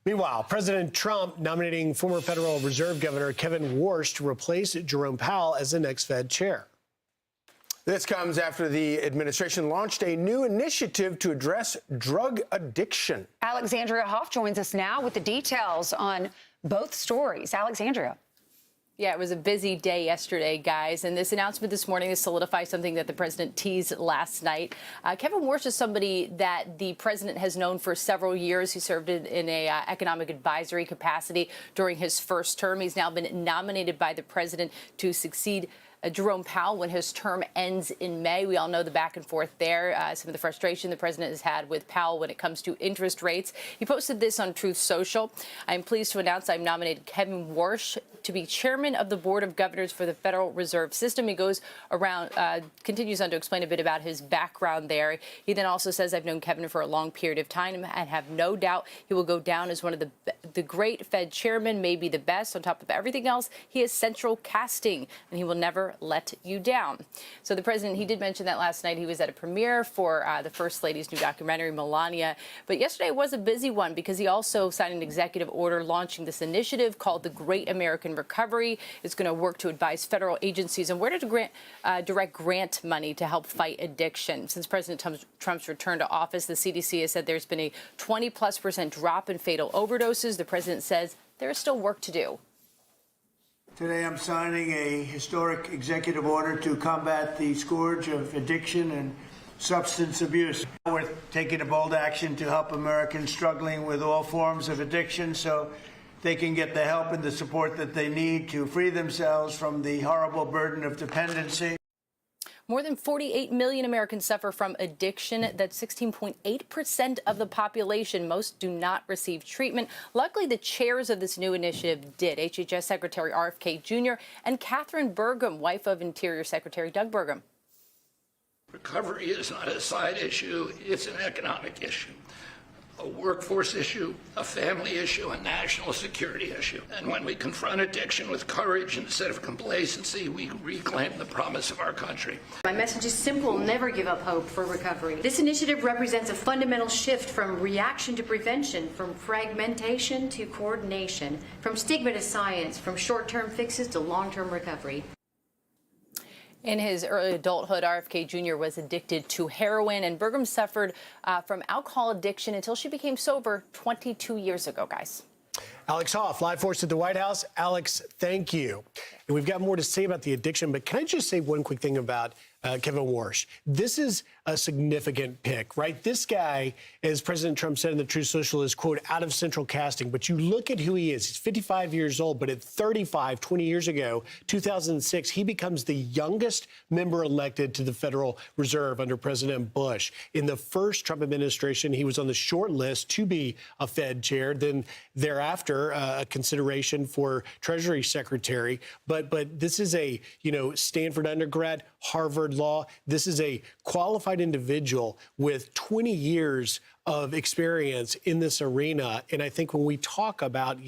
Meanwhile, President Trump nominating former Federal Reserve Governor KevinWarsh to replace Jerome Powell as the next Fed chair. This comes after the administration launched a new initiative to address drug addiction. Alexandria Hoff joins us now with the details on both stories. Alexandria. Yeah, it was a busy day yesterday, guys. And this announcement this morning is solidifies something that the president teased last night. KevinWarsh is somebody that the president has known for several years. He served in a economic advisory capacity during his first term. He's now been nominated by the president to succeed Jerome Powell when his term ends in May. We all know the back and forth there, some of the frustration the president has had with Powell when it comes to interest rates. He posted this on Truth Social. I'm pleased to announce I've nominated KevinWarsh to be chairman of the Board of Governors for the Federal Reserve System. He goes around, continues on to explain a bit about his background there. He then also says, I've known Kevin for a long period of time and have no doubt he will go down as one of the great Fed chairmen, maybe the best. On top of everything else, he is central casting, and he will never let you down. So the president, he did mention that last night he was at a premiere for the First Lady's new documentary, Melania. But yesterday was a busy one because he also signed an executive order launching this initiative called the Great American Recovery. It's going to work to advise federal agencies on where to direct grant money to help fight addiction. Since President Trump's return to office, the CDC has said there's been a 20+% drop in fatal overdoses. The president says there is still work to do. Today I'm signing a historic executive order to combat the scourge of addiction and substance abuse. We're taking a bold action to help Americans struggling with all forms of addiction so they can get the help and the support that they need to free themselves from the horrible burden of dependency. More than 48 million Americans suffer from addiction. That's 16.8% of the population. Most do not receive treatment. Luckily, the chairs of this new initiative did. HHS Secretary RFK Jr. and Catherine Burgum, wife of Interior Secretary Doug Burgum. Recovery is not a side issue. It's an economic issue, a workforce issue, a family issue, a national security issue. And when we confront addiction with courage instead of complacency, we reclaim the promise of our country. My message is simple: never give up hope for recovery. This initiative represents a fundamental shift from reaction to prevention, from fragmentation to coordination, from stigma to science, from short-term fixes to long-term recovery. In his early adulthood, RFK Jr. was addicted to heroin, and Burgum suffered from alcohol addiction until she became sober 22 years ago, guys. Alex Hoff, live for us at the White House. Alex, thank you. And we've got more to say about the addiction, but can I just say one quick thing about KevinWarsh? This is a significant pick, right? This guy, as President Trump said in the Truth Social, is, quote, out of central casting. But you look at who he is. He's 55 years old, but at 35, 20 years ago, 2006, he becomes the youngest member elected to the Federal Reserve under President Bush. In the first Trump administration, he was on the short list to be a Fed chair. Then thereafter, a consideration for Treasury Secretary. But this is a, Stanford undergrad, Harvard law. This is a qualified individual with 20 years of experience in this arena. And I think when we talk about,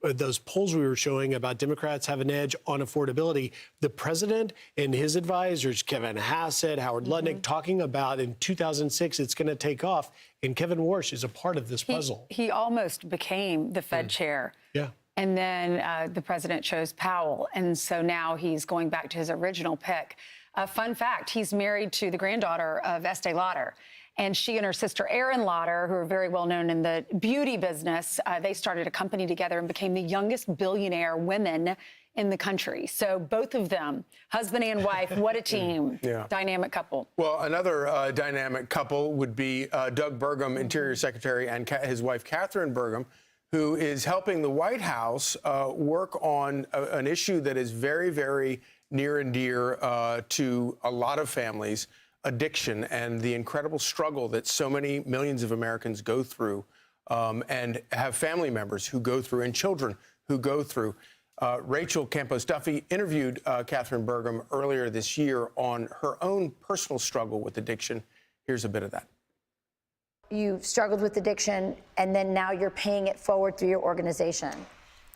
those polls we were showing about Democrats have an edge on affordability, the president and his advisors, Kevin Hassett, Howard Lutnick, talking about in 2006, it's going to take off. And KevinWarsh is a part of this puzzle. He almost became the Fed chair. Yeah. And then the president chose Powell. And so now he's going back to his original pick. Fun fact, he's married to the granddaughter of Estee Lauder. And she and her sister Erin Lauder, who are very well known in the beauty business, they started a company together and became the youngest billionaire women in the country. So both of them, husband and wife, what a team. Yeah. Dynamic couple. Well, another dynamic couple would be Doug Burgum, Interior Secretary, and his wife, Catherine Burgum, who is helping the White House work on an issue that is very, very near and dear to a lot of families, addiction, and the incredible struggle that so many millions of Americans go through and have family members who go through and children who go through. Rachel Campos Duffy interviewed Catherine Burgum earlier this year on her own personal struggle with addiction. Here's a bit of that. You've struggled with addiction, and then now you're paying it forward through your organization.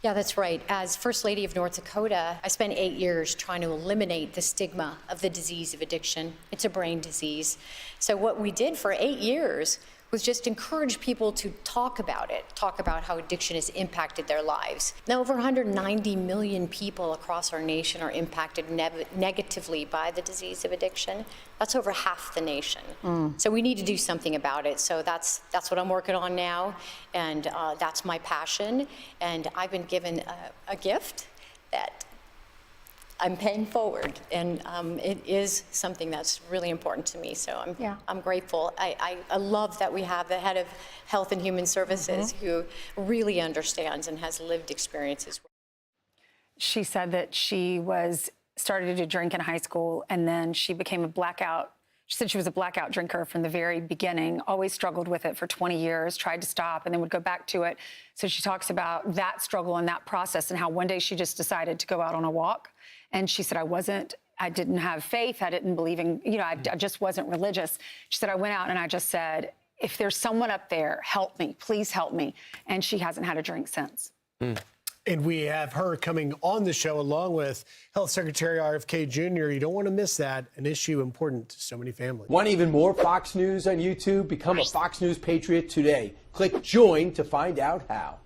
Yeah, that's right. As First Lady of North Dakota, I spent 8 years trying to eliminate the stigma of the disease of addiction. It's a brain disease. So what we did for 8 years was just encourage people to talk about it, talk about how addiction has impacted their lives. Now, over 190 million people across our nation are impacted negatively by the disease of addiction. That's over half the nation. So we need to do something about it. So that's what I'm working on now, and that's my passion. And I've been given a gift that I'm paying forward, and it is something that's really important to me. So I'm grateful. I love that we have the head of Health and Human Services who really understands and has lived experiences. She said that she started to drink in high school, and then she became a blackout. She said she was a blackout drinker from the very beginning, always struggled with it for 20 years, tried to stop, and then would go back to it. So she talks about that struggle and that process and how one day she just decided to go out on a walk. And she said, I didn't have faith. I didn't believe in, I just wasn't religious. She said, I went out and I just said, if there's someone up there, help me, please help me. And she hasn't had a drink since. And we have her coming on the show along with Health Secretary RFK Jr. You don't want to miss that, an issue important to so many families. Want even more Fox News on YouTube? Become a Fox News Patriot today. Click join to find out how.